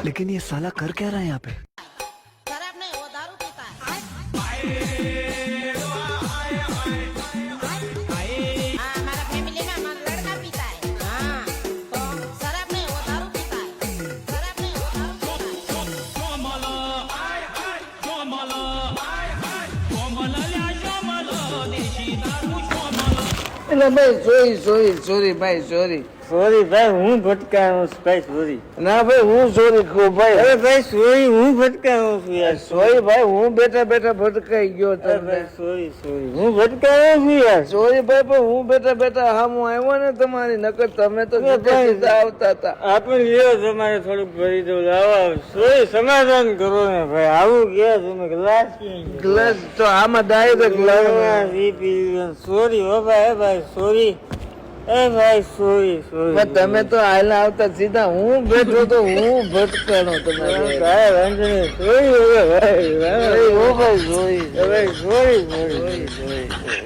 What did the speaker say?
लेकिन ये साला कर क्या रहा है यहाँ पे? शराब नहीं, वो दारू पीता है। हाँ, हमारा फैमिली में हमारा लड़का पीता है। हाँ, तो शराब नहीं, वो दारू पीता है। शराब नहीं, वो दारू पीता है। એટલે ભાઈ સોરી ભાઈ સોરી ભાઈ હું ભટકાયો છું ભાઈ સોરી ના ભાઈ હું સોરી કહું ભાઈ અરે ભાઈ સોરી હું ભટકાયો છું યાર સોરી ભાઈ હું બેઠા ભટકાઈ ગયો અરે તમને ભાઈ સોરી હું ભટકાયો છું યાર સોરી ભાઈ પણ હું બેઠા હા હું આવ્યો ને તમારી નકર તમે તો સીધા આવતા હતા આપણે લ્યો તમારે થોડુંક ભરી દઉં લાવો સોરી સમાધાન કરો ને ભાઈ આવું ગયા તમે ગ્લાસ ગ્લાસ તો આમાં ડાયરેક્ટ સોરી હો ભાઈ સોરી એ ભાઈ સોરી તમે તો હાલા આવતા સીધા હું બેઠો તો હું ભટકાણો તમારે ભાઈ વાંધો નહીં સોરી ભાઈ સોરી સોરી